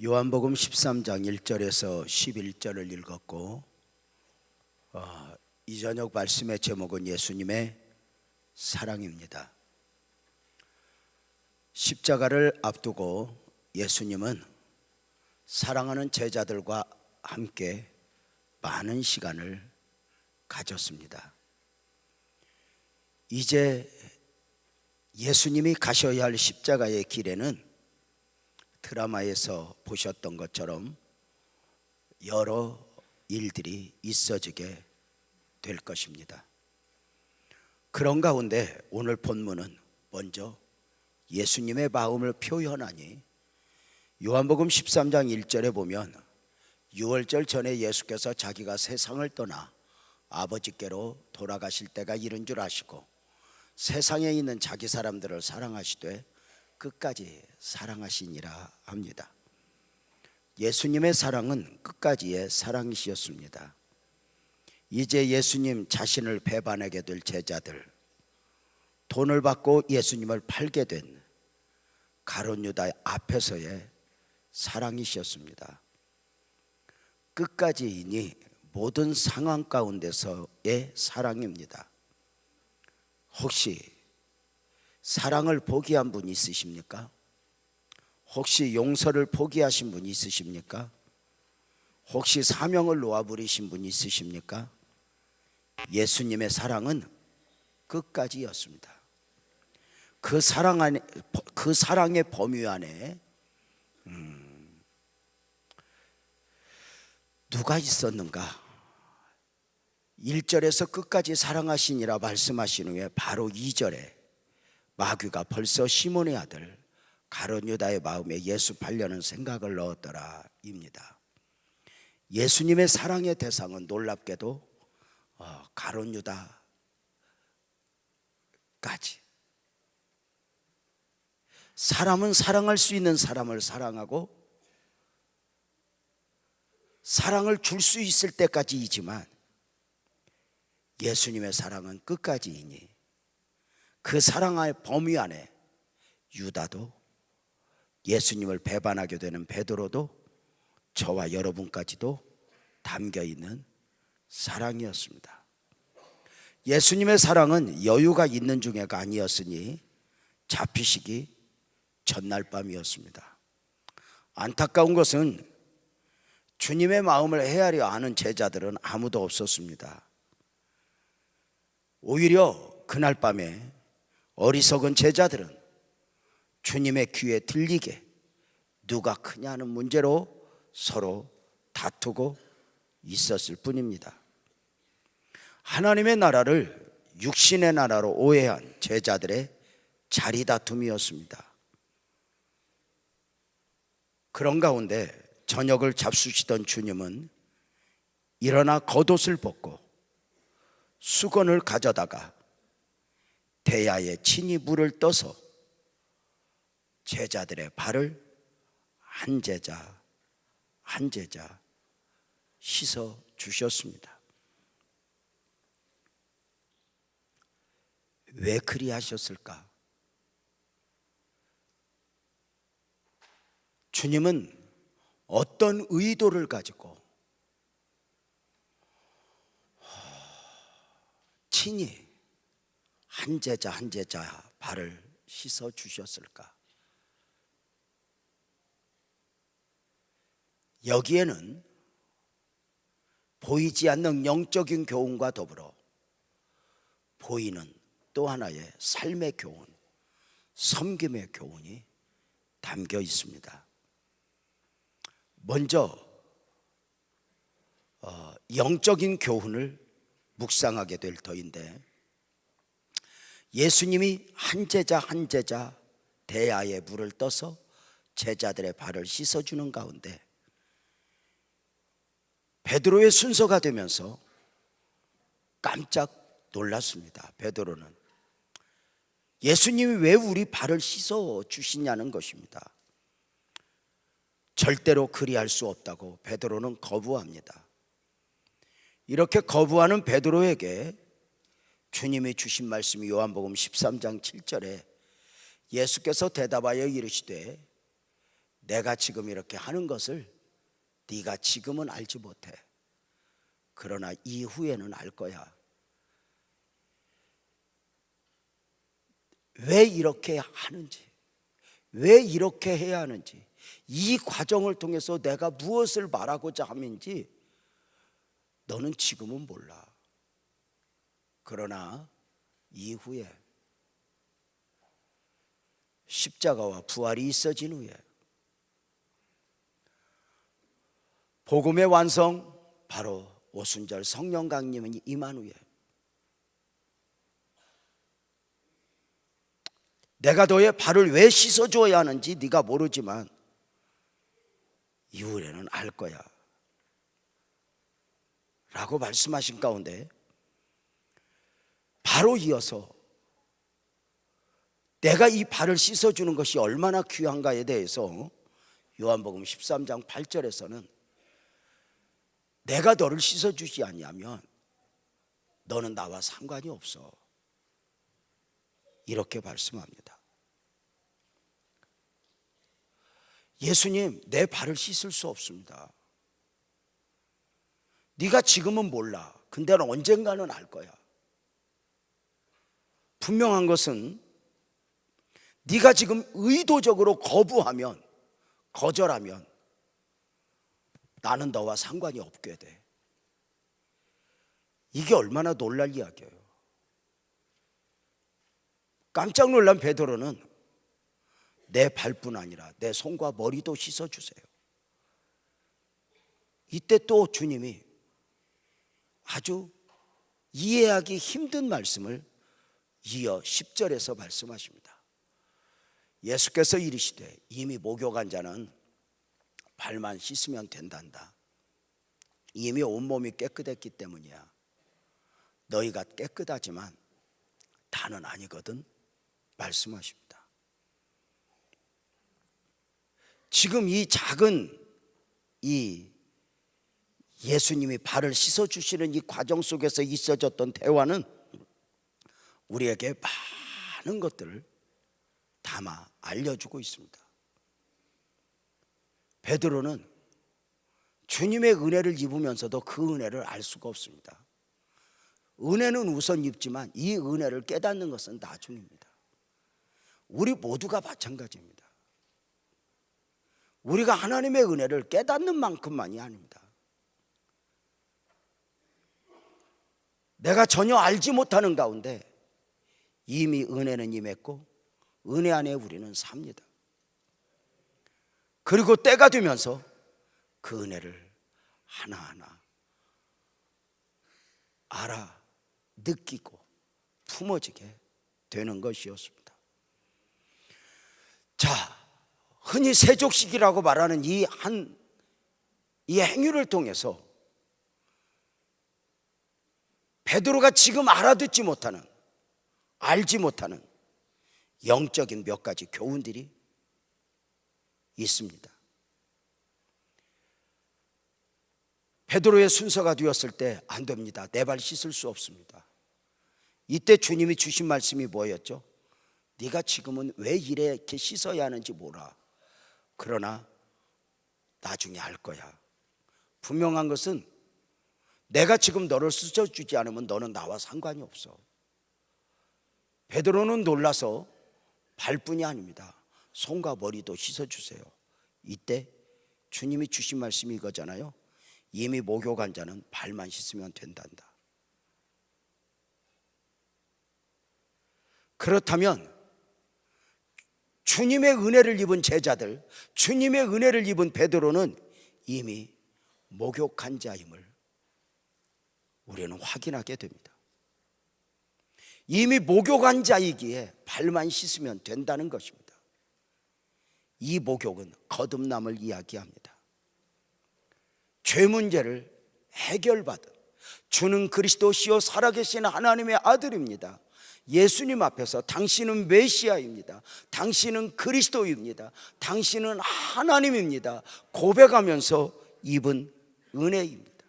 요한복음 13장 1절에서 11절을 읽었고 이 저녁 말씀의 제목은 예수님의 사랑입니다. 십자가를 앞두고 예수님은 사랑하는 제자들과 함께 많은 시간을 가졌습니다. 이제 예수님이 가셔야 할 십자가의 길에는 드라마에서 보셨던 것처럼 여러 일들이 있어지게 될 것입니다. 그런 가운데 오늘 본문은 먼저 예수님의 마음을 표현하니 요한복음 13장 1절에 보면 유월절 전에 예수께서 자기가 세상을 떠나 아버지께로 돌아가실 때가 이른 줄 아시고 세상에 있는 자기 사람들을 사랑하시되 끝까지 사랑하시니라 합니다. 예수님의 사랑은 끝까지의 사랑이셨습니다. 이제 예수님 자신을 배반하게 될 제자들, 돈을 받고 예수님을 팔게 된 가룟 유다 앞에서의 사랑이셨습니다. 끝까지이니 모든 상황 가운데서의 사랑입니다. 혹시 사랑을 포기한 분 있으십니까? 혹시 용서를 포기하신 분 있으십니까? 혹시 사명을 놓아버리신 분 있으십니까? 예수님의 사랑은 끝까지였습니다. 그 사랑의 범위 안에 누가 있었는가? 1절에서 끝까지 사랑하시니라 말씀하신 후에 바로 2절에 마귀가 벌써 시몬의 아들 가룟 유다의 마음에 예수 팔려는 생각을 넣었더라 입니다. 예수님의 사랑의 대상은 놀랍게도 가룟 유다까지. 사람은 사랑할 수 있는 사람을 사랑하고 사랑을 줄 수 있을 때까지이지만 예수님의 사랑은 끝까지이니 그 사랑의 범위 안에 유다도 예수님을 배반하게 되는 베드로도 저와 여러분까지도 담겨있는 사랑이었습니다. 예수님의 사랑은 여유가 있는 중에가 아니었으니 잡히시기 전날 밤이었습니다. 안타까운 것은 주님의 마음을 헤아려 아는 제자들은 아무도 없었습니다. 오히려 그날 밤에 어리석은 제자들은 주님의 귀에 들리게 누가 크냐는 문제로 서로 다투고 있었을 뿐입니다. 하나님의 나라를 육신의 나라로 오해한 제자들의 자리다툼이었습니다. 그런 가운데 저녁을 잡수시던 주님은 일어나 겉옷을 벗고 수건을 가져다가 대야에 친히 물을 떠서 제자들의 발을 한 제자 한 제자 씻어 주셨습니다. 왜 그리 하셨을까? 주님은 어떤 의도를 가지고 친히 한 제자 한 제자 발을 씻어 주셨을까? 여기에는 보이지 않는 영적인 교훈과 더불어 보이는 또 하나의 삶의 교훈, 섬김의 교훈이 담겨 있습니다. 먼저 영적인 교훈을 묵상하게 될 터인데 예수님이 한 제자 한 제자 대야에 물을 떠서 제자들의 발을 씻어주는 가운데 베드로의 순서가 되면서 깜짝 놀랐습니다. 베드로는 예수님이 왜 우리 발을 씻어 주시냐는 것입니다. 절대로 그리할 수 없다고 베드로는 거부합니다. 이렇게 거부하는 베드로에게 주님이 주신 말씀이 요한복음 13장 7절에 예수께서 대답하여 이르시되 내가 지금 이렇게 하는 것을 네가 지금은 알지 못해. 그러나 이후에는 알 거야. 왜 이렇게 하는지, 왜 이렇게 해야 하는지, 이 과정을 통해서 내가 무엇을 말하고자 하는지 너는 지금은 몰라. 그러나 이후에 십자가와 부활이 있어진 후에 복음의 완성, 바로 오순절 성령 강림이 임한 후에 내가 너의 발을 왜 씻어줘야 하는지 네가 모르지만 이후에는 알 거야 라고 말씀하신 가운데 바로 이어서 내가 이 발을 씻어주는 것이 얼마나 귀한가에 대해서 요한복음 13장 8절에서는 내가 너를 씻어주지 않냐면 너는 나와 상관이 없어, 이렇게 말씀합니다. 예수님, 내 발을 씻을 수 없습니다. 네가 지금은 몰라. 근데 언젠가는 알 거야. 분명한 것은 네가 지금 의도적으로 거부하면, 거절하면 나는 너와 상관이 없게 돼. 이게 얼마나 놀랄 이야기예요. 깜짝 놀란 베드로는 내 발뿐 아니라 내 손과 머리도 씻어주세요. 이때 또 주님이 아주 이해하기 힘든 말씀을 이어 10절에서 말씀하십니다. 예수께서 이르시되 이미 목욕한 자는 발만 씻으면 된단다. 이미 온몸이 깨끗했기 때문이야. 너희가 깨끗하지만 다는 아니거든 말씀하십니다. 지금 이 작은 이 예수님이 발을 씻어주시는 이 과정 속에서 있어졌던 대화는 우리에게 많은 것들을 담아 알려주고 있습니다. 베드로는 주님의 은혜를 입으면서도 그 은혜를 알 수가 없습니다. 은혜는 우선 입지만 이 은혜를 깨닫는 것은 나중입니다. 우리 모두가 마찬가지입니다. 우리가 하나님의 은혜를 깨닫는 만큼만이 아닙니다. 내가 전혀 알지 못하는 가운데 이미 은혜는 임했고 은혜 안에 우리는 삽니다. 그리고 때가 되면서 그 은혜를 하나하나 알아, 느끼고 품어지게 되는 것이었습니다. 자, 흔히 세족식이라고 말하는 이 행위를 통해서 베드로가 지금 알아듣지 못하는, 알지 못하는 영적인 몇 가지 교훈들이 있습니다. 베드로의 순서가 되었을 때 안 됩니다. 내 발 씻을 수 없습니다. 이때 주님이 주신 말씀이 뭐였죠? 네가 지금은 왜 이렇게 씻어야 하는지 몰라. 그러나 나중에 알 거야. 분명한 것은 내가 지금 너를 씻어주지 않으면 너는 나와 상관이 없어. 베드로는 놀라서 발뿐이 아닙니다. 손과 머리도 씻어주세요. 이때 주님이 주신 말씀이 이거잖아요. 이미 목욕한 자는 발만 씻으면 된단다. 그렇다면 주님의 은혜를 입은 제자들, 주님의 은혜를 입은 베드로는 이미 목욕한 자임을 우리는 확인하게 됩니다. 이미 목욕한 자이기에 발만 씻으면 된다는 것입니다. 이 목욕은 거듭남을 이야기합니다. 죄 문제를 해결받은 주는 그리스도시요 살아계신 하나님의 아들입니다. 예수님 앞에서 당신은 메시아입니다. 당신은 그리스도입니다. 당신은 하나님입니다. 고백하면서 입은 은혜입니다.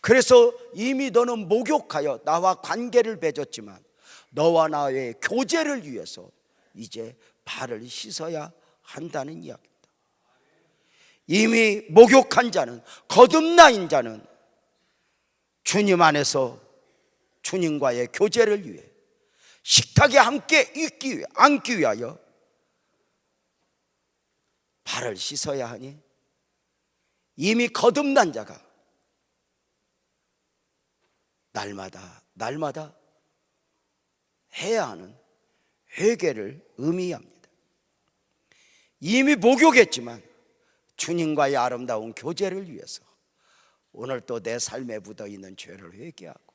그래서 이미 너는 목욕하여 나와 관계를 맺었지만 너와 나의 교제를 위해서 이제 발을 씻어야 한다는 이야기입니다. 이미 목욕한 자는, 거듭난 자는 주님 안에서 주님과의 교제를 위해, 식탁에 함께 앉기 위하여 발을 씻어야 하니, 이미 거듭난 자가 날마다 해야 하는 회개를 의미합니다. 이미 목욕했지만 주님과의 아름다운 교제를 위해서 오늘 또 내 삶에 묻어있는 죄를 회개하고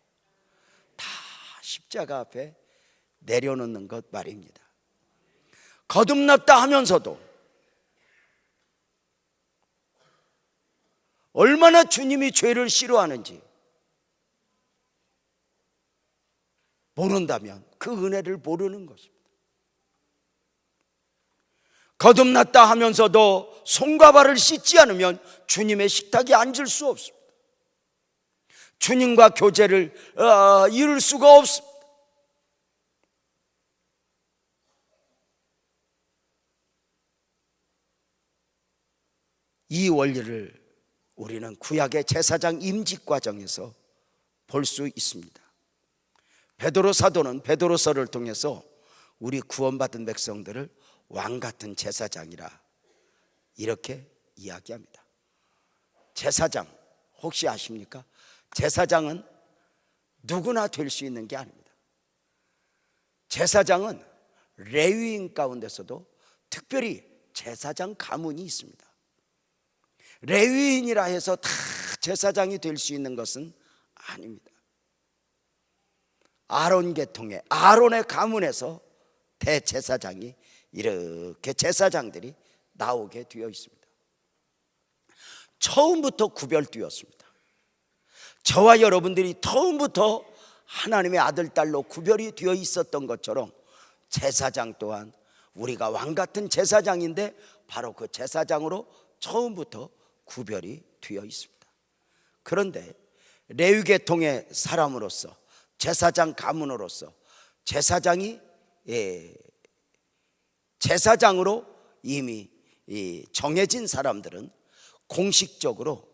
다 십자가 앞에 내려놓는 것 말입니다. 거듭났다 하면서도 얼마나 주님이 죄를 싫어하는지 모른다면 그 은혜를 모르는 것입니다. 거듭났다 하면서도 손과 발을 씻지 않으면 주님의 식탁에 앉을 수 없습니다. 주님과 교제를 이룰 수가 없습니다. 이 원리를 우리는 구약의 제사장 임직 과정에서 볼 수 있습니다. 베드로 사도는 베드로서를 통해서 우리 구원받은 백성들을 왕같은 제사장이라 이렇게 이야기합니다. 제사장 혹시 아십니까? 제사장은 누구나 될 수 있는 게 아닙니다. 제사장은 레위인 가운데서도 특별히 제사장 가문이 있습니다. 레위인이라 해서 다 제사장이 될 수 있는 것은 아닙니다. 아론 계통의 아론의 가문에서 대제사장이 이렇게 제사장들이 나오게 되어 있습니다. 처음부터 구별되었습니다. 저와 여러분들이 처음부터 하나님의 아들, 딸로 구별이 되어 있었던 것처럼 제사장 또한 우리가 왕같은 제사장인데 바로 그 제사장으로 처음부터 구별이 되어 있습니다. 그런데 레위 계통의 사람으로서, 제사장 가문으로서 제사장이 제사장으로 이미 정해진 사람들은 공식적으로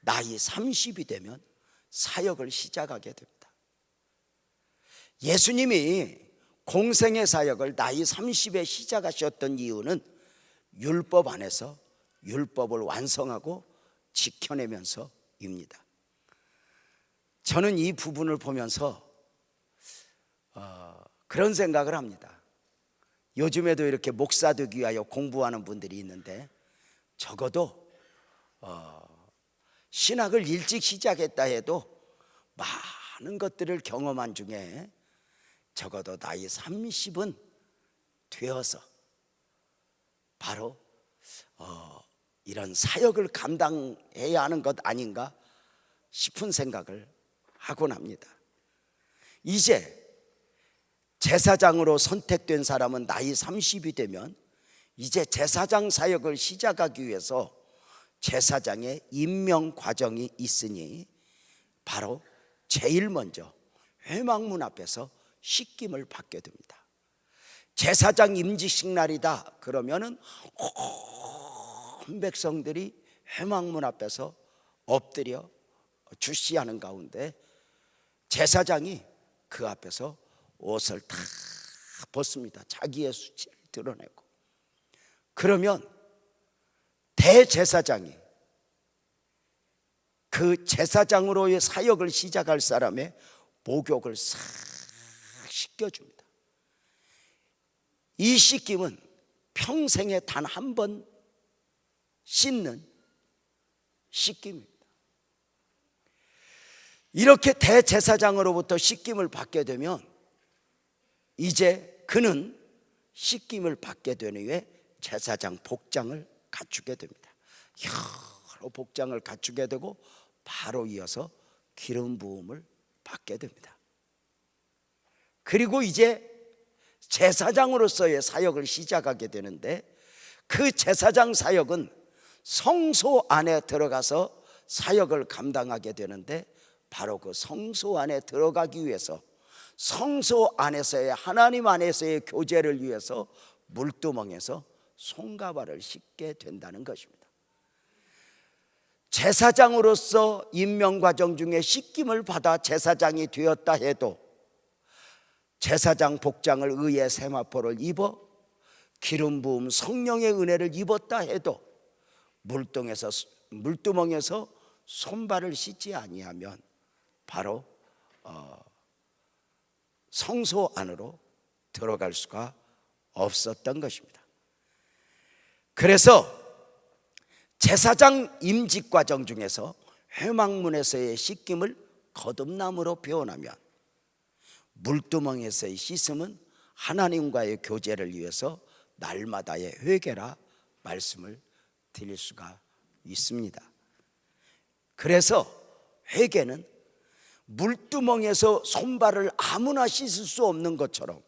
나이 30이 되면 사역을 시작하게 됩니다. 예수님이 공생의 사역을 나이 30에 시작하셨던 이유는 율법 안에서 율법을 완성하고 지켜내면서입니다. 저는 이 부분을 보면서 그런 생각을 합니다. 요즘에도 이렇게 목사 되기 위하여 공부하는 분들이 있는데 적어도 신학을 일찍 시작했다 해도 많은 것들을 경험한 중에 적어도 나이 30은 되어서 바로 이런 사역을 감당해야 하는 것 아닌가 싶은 생각을 하곤 합니다. 이제 제사장으로 선택된 사람은 나이 30이 되면 이제 제사장 사역을 시작하기 위해서 제사장의 임명 과정이 있으니 바로 제일 먼저 회막문 앞에서 씻김을 받게 됩니다. 제사장 임직식 날이다 그러면은 온 백성들이 회막문 앞에서 엎드려 주시하는 가운데 제사장이 그 앞에서 옷을 다 벗습니다. 자기의 수치를 드러내고. 그러면 대제사장이 그 제사장으로의 사역을 시작할 사람의 목욕을 싹 씻겨줍니다. 이 씻김은 평생에 단 한 번 씻는 씻김입니다. 이렇게 대제사장으로부터 씻김을 받게 되면 이제 그는 씻김을 받게 된 후에 제사장 복장을 갖추게 됩니다. 여러 복장을 갖추게 되고 바로 이어서 기름 부음을 받게 됩니다. 그리고 이제 제사장으로서의 사역을 시작하게 되는데 그 제사장 사역은 성소 안에 들어가서 사역을 감당하게 되는데 바로 그 성소 안에 들어가기 위해서 성소 안에서의 하나님 안에서의 교제를 위해서 물두멍에서 손과 발을 씻게 된다는 것입니다. 제사장으로서 임명 과정 중에 씻김을 받아 제사장이 되었다 해도 제사장 복장을 의의 세마포를 입어 기름 부음 성령의 은혜를 입었다 해도 물두멍에서 손발을 씻지 아니하면 바로 성소 안으로 들어갈 수가 없었던 것입니다. 그래서 제사장 임직 과정 중에서 회막문에서의 씻김을 거듭남으로 표현하면 물두멍에서의 씻음은 하나님과의 교제를 위해서 날마다의 회개라 말씀을 드릴 수가 있습니다. 그래서 회개는 물두멍에서 손발을 아무나 씻을 수 없는 것처럼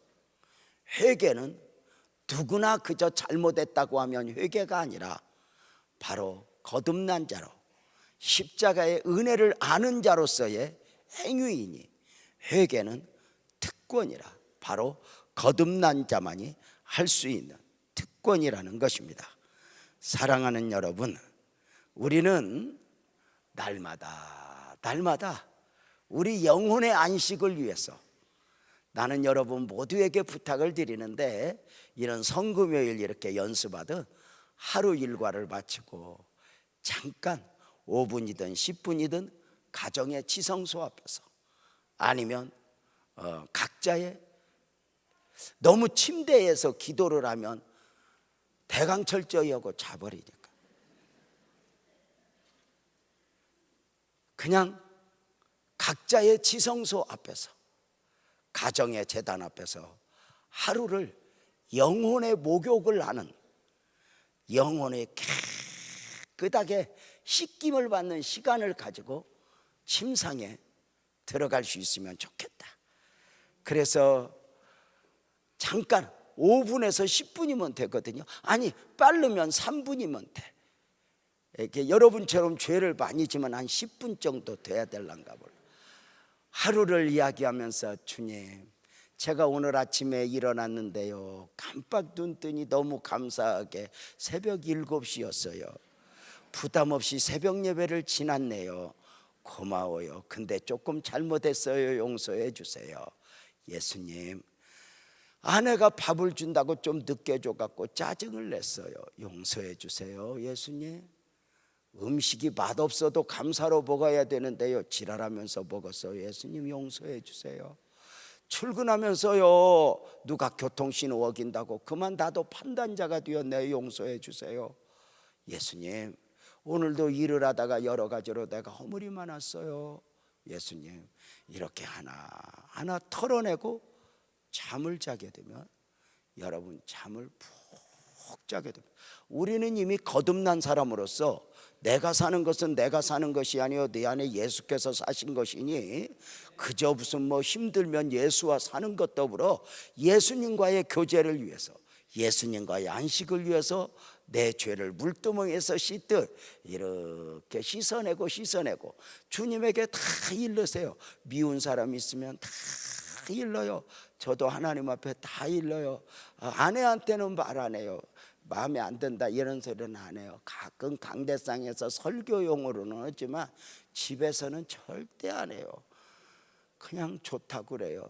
회개는 누구나 그저 잘못했다고 하면 회개가 아니라 바로 거듭난 자로 십자가의 은혜를 아는 자로서의 행위이니 회개는 특권이라 바로 거듭난 자만이 할 수 있는 특권이라는 것입니다. 사랑하는 여러분, 우리는 날마다 우리 영혼의 안식을 위해서 나는 여러분 모두에게 부탁을 드리는데 이런 성금요일 이렇게 연습하듯 하루 일과를 마치고 잠깐 5분이든 10분이든 가정의 지성소 앞에서 아니면 각자의 너무 침대에서 기도를 하면 대강철저히 하고 자버리니까 그냥 각자의 지성소 앞에서 가정의 제단 앞에서 하루를 영혼의 목욕을 하는 영혼의 깨끗하게 씻김을 받는 시간을 가지고 침상에 들어갈 수 있으면 좋겠다. 그래서 잠깐 5분에서 10분이면 되거든요. 아니 빠르면 3분이면 돼. 이렇게 여러분처럼 죄를 많이 지면 한 10분 정도 돼야 될란가 몰라. 하루를 이야기하면서 주님, 제가 오늘 아침에 일어났는데요 깜빡 눈 뜨니 너무 감사하게 새벽 7시였어요 부담 없이 새벽 예배를 지났네요. 고마워요. 근데 조금 잘못했어요. 용서해 주세요. 예수님, 아내가 밥을 준다고 좀 늦게 줘갖고 짜증을 냈어요. 용서해 주세요. 예수님, 음식이 맛없어도 감사로 먹어야 되는데요 지랄하면서 먹었어요. 예수님, 용서해 주세요. 출근하면서요 누가 교통신호 어긴다고 그만 나도 판단자가 되었네요. 용서해 주세요. 예수님, 오늘도 일을 하다가 여러 가지로 내가 허물이 많았어요. 예수님, 이렇게 하나하나 털어내고 잠을 자게 되면 여러분 잠을 푹 자게 됩니다. 우리는 이미 거듭난 사람으로서 내가 사는 것은 내가 사는 것이 아니요 내 안에 예수께서 사신 것이니 그저 무슨 힘들면 예수와 사는 것 더불어 예수님과의 교제를 위해서 예수님과의 안식을 위해서 내 죄를 물두멍에서 씻듯 이렇게 씻어내고 주님에게 다 일러세요. 미운 사람 있으면 다 일러요. 저도 하나님 앞에 다 일러요. 아내한테는 말 안 해요. 마음에 안 든다 이런 소리는 안 해요. 가끔 강대상에서 설교용으로는 하지만 집에서는 절대 안 해요. 그냥 좋다고 그래요.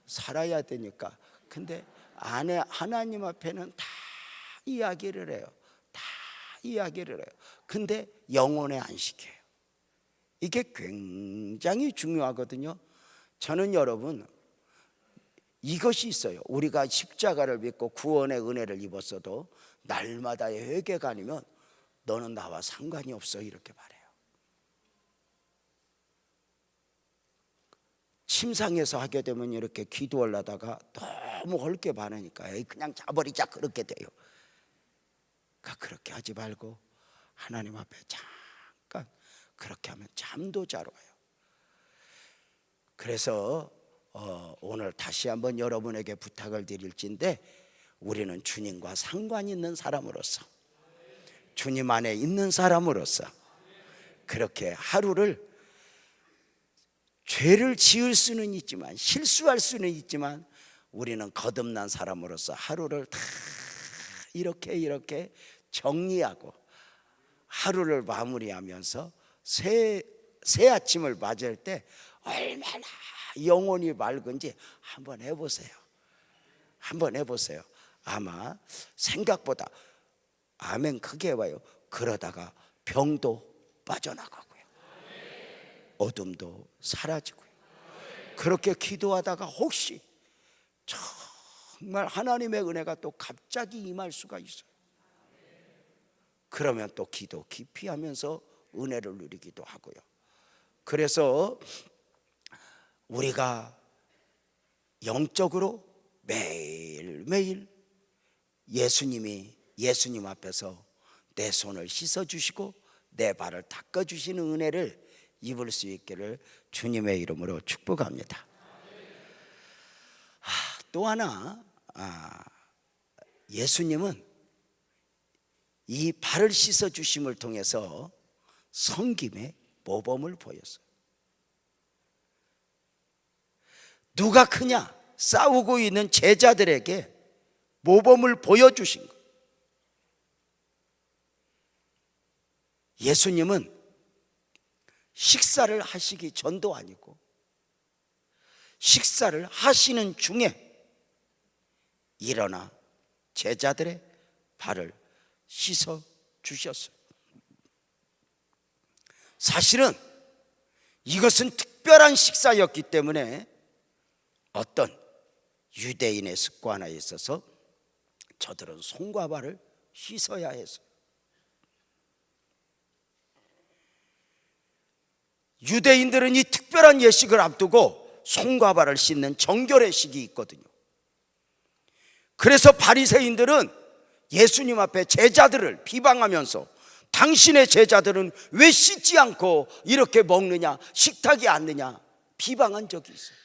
살아야 되니까. 근데 아내 하나님 앞에는 다 이야기를 해요. 다 이야기를 해요. 근데 영혼의 안식이에요. 이게 굉장히 중요하거든요. 저는 여러분 이것이 있어요. 우리가 십자가를 믿고 구원의 은혜를 입었어도 날마다의 회개가 아니면 너는 나와 상관이 없어 이렇게 말해요. 침상에서 하게 되면 이렇게 기도하려다가 너무 헐게 많으니까 그냥 자버리자 그렇게 돼요. 그렇게 하지 말고 하나님 앞에 잠깐 그렇게 하면 잠도 잘 와요. 그래서 오늘 다시 한번 여러분에게 부탁을 드릴진데 우리는 주님과 상관 있는 사람으로서 주님 안에 있는 사람으로서 그렇게 하루를 죄를 지을 수는 있지만 실수할 수는 있지만 우리는 거듭난 사람으로서 하루를 다 이렇게 정리하고 하루를 마무리하면서 새 아침을 맞을 때 얼마나 영혼이 맑은지 한번 해보세요. 한번 해보세요. 아마 생각보다, 아멘 크게 해봐요, 그러다가 병도 빠져나가고요, 어둠도 사라지고요. 그렇게 기도하다가 혹시 정말 하나님의 은혜가 또 갑자기 임할 수가 있어요. 그러면 또 기도 깊이 하면서 은혜를 누리기도 하고요. 그래서 우리가 영적으로 매일매일 예수님 앞에서 내 손을 씻어주시고 내 발을 닦아주시는 은혜를 입을 수 있기를 주님의 이름으로 축복합니다. 또 하나, 예수님은 이 발을 씻어주심을 통해서 섬김의 모범을 보였어요. 누가 크냐 싸우고 있는 제자들에게 모범을 보여주신 것. 예수님은 식사를 하시기 전도 아니고 식사를 하시는 중에 일어나 제자들의 발을 씻어 주셨어요. 사실은 이것은 특별한 식사였기 때문에 어떤 유대인의 습관에 있어서 저들은 손과 발을 씻어야 했어요. 유대인들은 이 특별한 예식을 앞두고 손과 발을 씻는 정결의식이 있거든요. 그래서 바리새인들은 예수님 앞에 제자들을 비방하면서 당신의 제자들은 왜 씻지 않고 이렇게 먹느냐, 식탁이 않느냐 비방한 적이 있어요.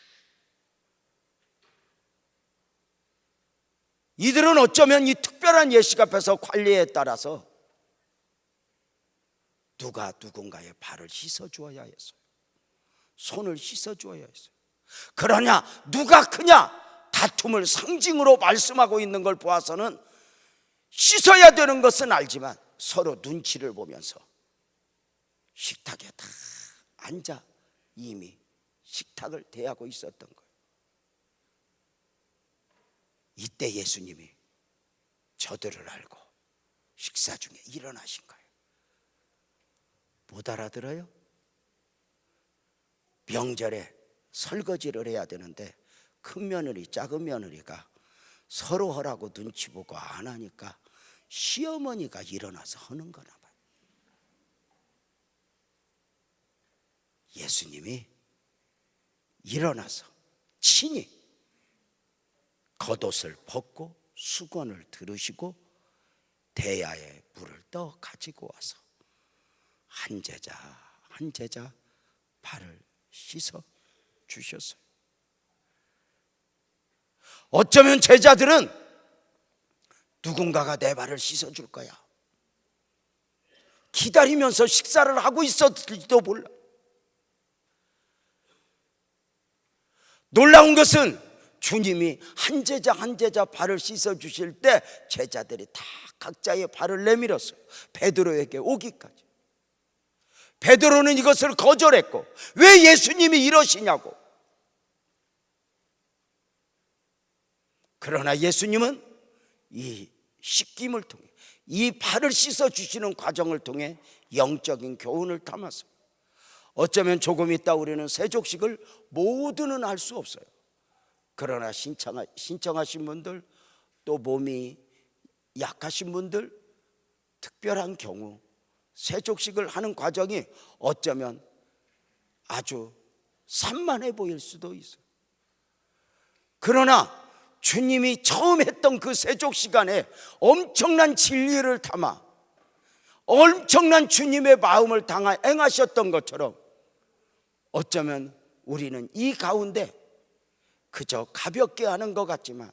이들은 어쩌면 이 특별한 예식 앞에서 관례에 따라서 누군가의 발을 씻어주어야 했어요. 손을 씻어주어야 했어요. 그러냐 누가 크냐 다툼을 상징으로 말씀하고 있는 걸 보아서는 씻어야 되는 것은 알지만 서로 눈치를 보면서 식탁에 다 앉아 이미 식탁을 대하고 있었던 거예요. 이때 예수님이 저들을 알고 식사 중에 일어나신 거예요. 못 알아들어요? 명절에 설거지를 해야 되는데 큰 며느리 작은 며느리가 서로 하라고 눈치 보고 안 하니까 시어머니가 일어나서 하는 거나 봐요. 예수님이 일어나서 친히 겉옷을 벗고 수건을 들으시고 대야에 물을 떠 가지고 와서 한 제자 한 제자 발을 씻어 주셨어요. 어쩌면 제자들은 누군가가 내 발을 씻어줄 거야 기다리면서 식사를 하고 있었을지도 몰라. 놀라운 것은 주님이 한 제자 한 제자 발을 씻어주실 때 제자들이 다 각자의 발을 내밀었어요. 베드로에게 오기까지. 베드로는 이것을 거절했고 왜 예수님이 이러시냐고. 그러나 예수님은 이 씻김을 통해 이 발을 씻어주시는 과정을 통해 영적인 교훈을 담았어요. 어쩌면 조금 있다 우리는 세족식을 모두는 할 수 없어요. 그러나 신청하신 분들 또 몸이 약하신 분들 특별한 경우 세족식을 하는 과정이 어쩌면 아주 산만해 보일 수도 있어요. 그러나 주님이 처음 했던 그 세족 시간에 엄청난 진리를 담아 엄청난 주님의 마음을 당하 행하셨던 것처럼 어쩌면 우리는 이 가운데 그저 가볍게 하는 것 같지만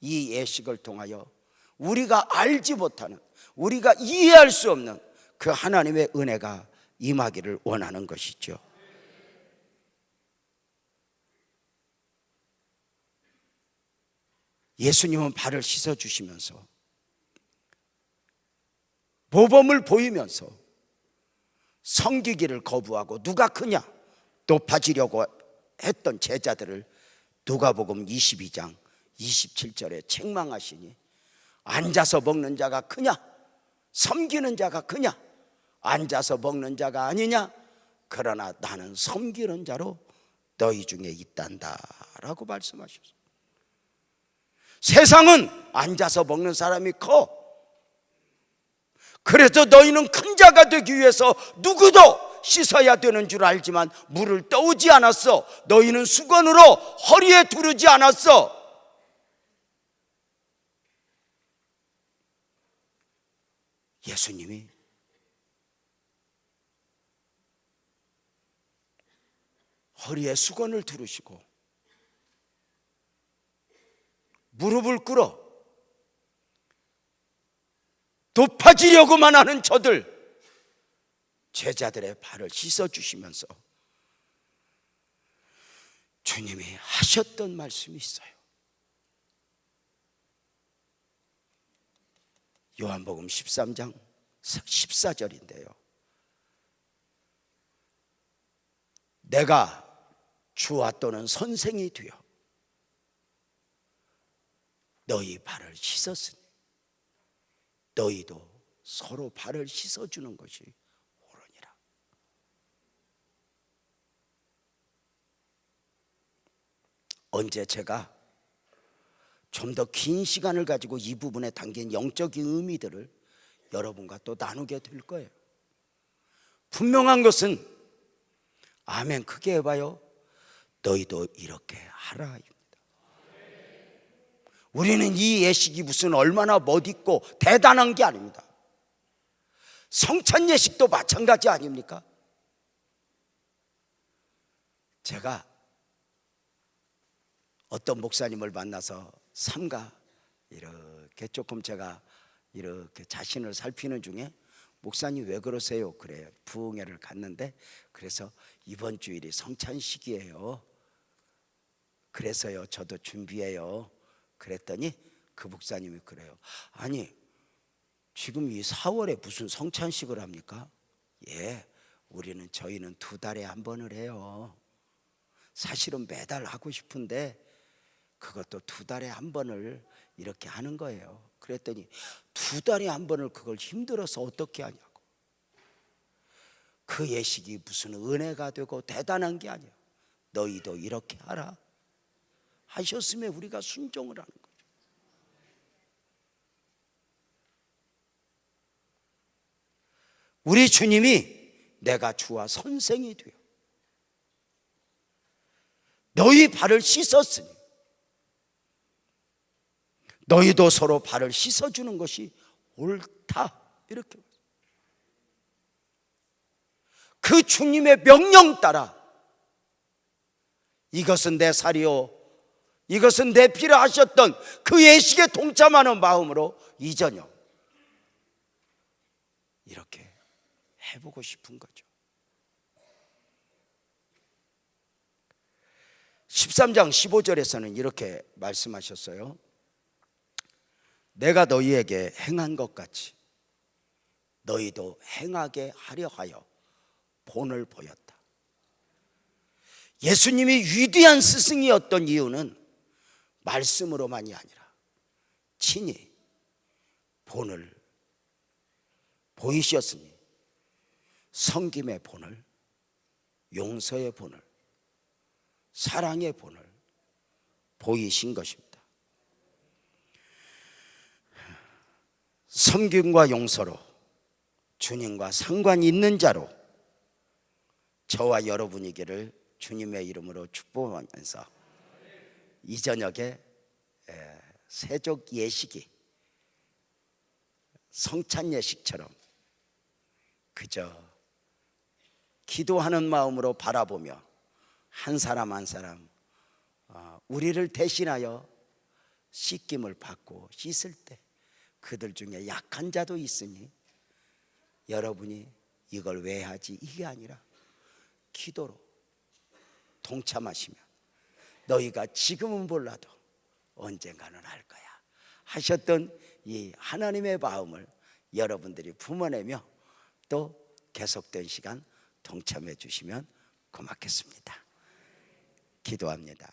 이 예식을 통하여 우리가 알지 못하는 우리가 이해할 수 없는 그 하나님의 은혜가 임하기를 원하는 것이죠. 예수님은 발을 씻어주시면서 모범을 보이면서 섬기기를 거부하고 누가 크냐 높아지려고 했던 제자들을 누가복음 22장 27절에 책망하시니 앉아서 먹는 자가 크냐 섬기는 자가 크냐 앉아서 먹는 자가 아니냐 그러나 나는 섬기는 자로 너희 중에 있단다 라고 말씀하셨어요. 세상은 앉아서 먹는 사람이 커. 그래서 너희는 큰 자가 되기 위해서 누구도 씻어야 되는 줄 알지만 물을 떠오지 않았어. 너희는 수건으로 허리에 두르지 않았어. 예수님이 허리에 수건을 두르시고 무릎을 꿇어 높아지려고만 하는 저들 제자들의 발을 씻어주시면서 주님이 하셨던 말씀이 있어요. 요한복음 13장 14절인데요. 내가 주와 또는 선생이 되어 너희 발을 씻었으니 너희도 서로 발을 씻어주는 것이 옳으니라. 언제 제가 좀 더 긴 시간을 가지고 이 부분에 담긴 영적인 의미들을 여러분과 또 나누게 될 거예요. 분명한 것은 아멘 크게 해봐요. 너희도 이렇게 하라입니다. 우리는 이 예식이 무슨 얼마나 멋있고 대단한 게 아닙니다. 성찬 예식도 마찬가지 아닙니까? 제가 어떤 목사님을 만나서 삼가 이렇게 조금 제가 이렇게 자신을 살피는 중에 목사님 왜 그러세요? 그래 부흥회를 갔는데 그래서 이번 주일이 성찬식이에요. 그래서요 저도 준비해요. 그랬더니 그 목사님이 그래요. 아니 지금 이 4월에 무슨 성찬식을 합니까? 예, 저희는 2달에 한 번을 해요. 사실은 매달 하고 싶은데 그것도 2달에 한 번을 이렇게 하는 거예요. 그랬더니 2달에 한 번을 그걸 힘들어서 어떻게 하냐고. 그 예식이 무슨 은혜가 되고 대단한 게 아니야. 너희도 이렇게 하라 하셨음에 우리가 순종을 하는 거죠. 우리 주님이 내가 주와 선생이 되어 너희 발을 씻었으니 너희도 서로 발을 씻어주는 것이 옳다 이렇게. 그 주님의 명령 따라 이것은 내 살이요 이것은 내 피라 하셨던 그 예식에 동참하는 마음으로 이 저녁 이렇게 해보고 싶은 거죠. 13장 15절에서는 이렇게 말씀하셨어요. 내가 너희에게 행한 것 같이 너희도 행하게 하려 하여 본을 보였다. 예수님이 위대한 스승이었던 이유는 말씀으로만이 아니라 친히 본을 보이셨으니 섬김의 본을, 용서의 본을, 사랑의 본을 보이신 것입니다. 섬김과 용서로 주님과 상관 있는 자로 저와 여러분이기를 주님의 이름으로 축복하면서 이 저녁에 세족 예식이 성찬 예식처럼 그저 기도하는 마음으로 바라보며 한 사람 한 사람 우리를 대신하여 씻김을 받고 씻을 때 그들 중에 약한 자도 있으니 여러분이 이걸 왜 하지? 이게 아니라 기도로 동참하시면 너희가 지금은 몰라도 언젠가는 알 거야 하셨던 이 하나님의 마음을 여러분들이 품어내며 또 계속된 시간 동참해 주시면 고맙겠습니다. 기도합니다.